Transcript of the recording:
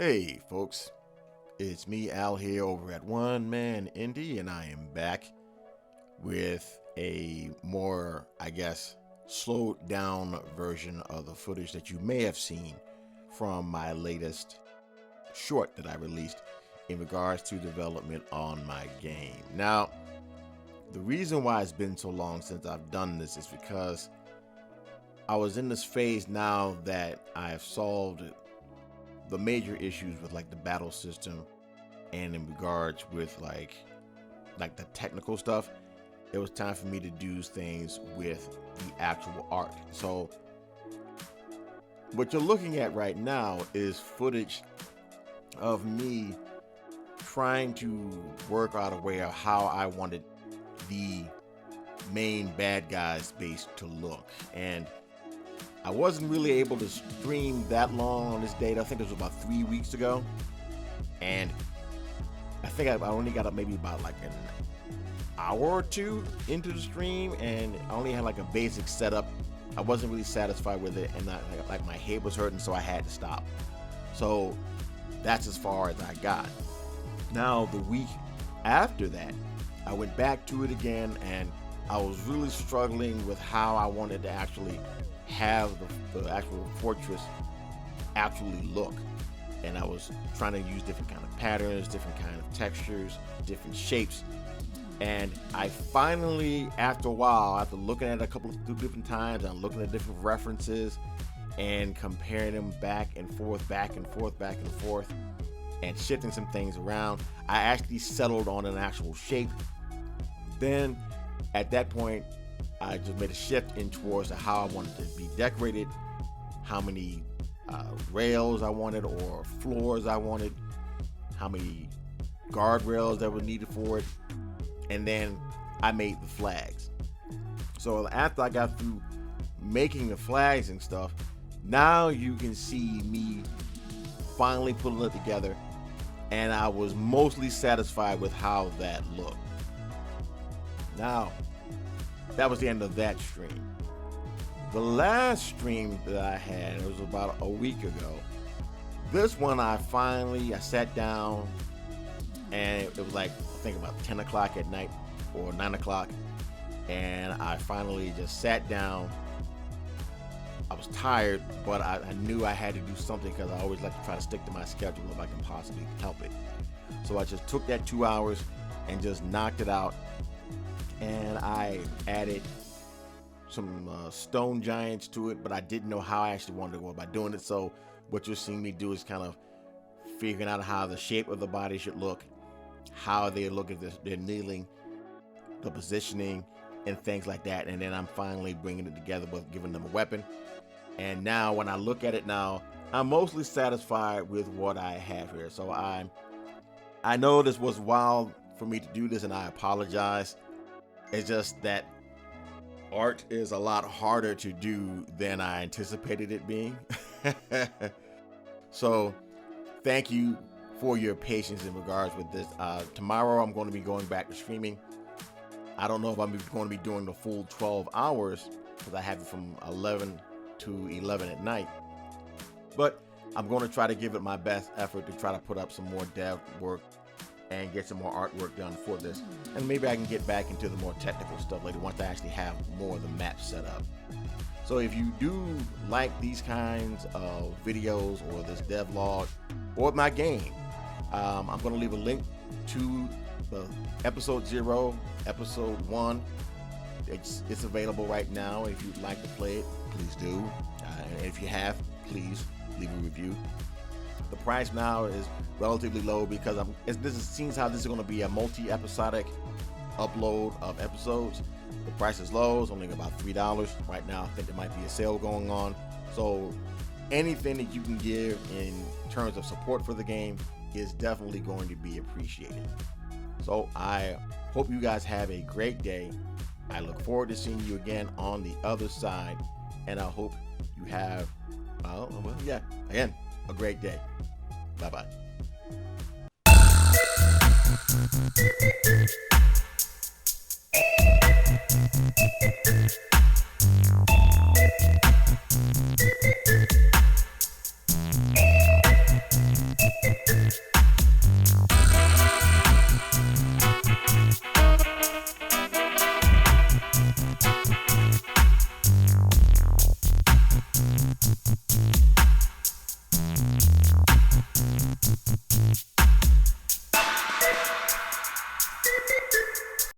Hey folks, it's me Al here over at One Man Indie, and I am back with a more, slowed down version of the footage that you may have seen from my latest short that I released in regards to development on my game. Now, the reason why it's been so long since I've done this is because I was in this phase now that I've solved the major issues with like the battle system, and in regards with like the technical stuff. It was time for me to do things with the actual art. So what you're looking at right now is footage of me trying to work out a way of how I wanted the main bad guy's base to look. And I wasn't really able to stream that long on this date. I think it was about 3 weeks ago. And I think I only got up maybe about like an hour or two into the stream, and I only had like a basic setup. I wasn't really satisfied with it, and like my head was hurting, so I had to stop. So that's as far as I got. Now, the week after that, I went back to it again, and I was really struggling with how I wanted to actually have the actual fortress actually look. And I was trying to use different kind of patterns, different kind of textures, different shapes. And I finally, after a while, after looking at it a couple of different times and looking at different references and comparing them back and forth, and shifting some things around, I actually settled on an actual shape. Then at that point, I just made a shift in towards how I wanted to be decorated, how many rails I wanted or floors I wanted, how many guardrails that were needed for it, and then I made the flags. So after I got through making the flags and stuff, now you can see me finally putting it together, and I was mostly satisfied with how that looked. Now, that was the end of that stream. The last stream that I had, it was about a week ago. This one I sat down, and it was like, I think about 10 o'clock at night or 9 o'clock. And I finally just sat down. I was tired, but I knew I had to do something because I always like to try to stick to my schedule if I can possibly help it. So I just took that 2 hours and just knocked it out. And I added some stone giants to it, but I didn't know how I actually wanted to go about doing it. So what you're seeing me do is kind of figuring out how the shape of the body should look, how they look if they're kneeling, the positioning, and things like that. And then I'm finally bringing it together with giving them a weapon. And now when I look at it now, I'm mostly satisfied with what I have here. So I know this was wild for me to do this, and I apologize. It's just that art is a lot harder to do than I anticipated it being. So thank you for your patience in regards with this. Tomorrow I'm going to be going back to streaming. I don't know if I'm going to be doing the full 12 hours because I have it from 11 to 11 at night. But I'm going to try to give it my best effort to try to put up some more dev work and get some more artwork done for this. And maybe I can get back into the more technical stuff later once I actually have more of the map set up. So if you do like these kinds of videos or this devlog or my game, I'm going to leave a link to the episode 0, episode 1. It's available right now. If you'd like to play it, please do. And if you have, please leave a review. The price now is relatively low because seems how this is going to be a multi-episodic upload of episodes. The price is low. It's only about $3 right now. I think there might be a sale going on. So anything that you can give in terms of support for the game is definitely going to be appreciated. So I hope you guys have a great day. I look forward to seeing you again on the other side, and I hope you have, again, a great day. Bye-bye.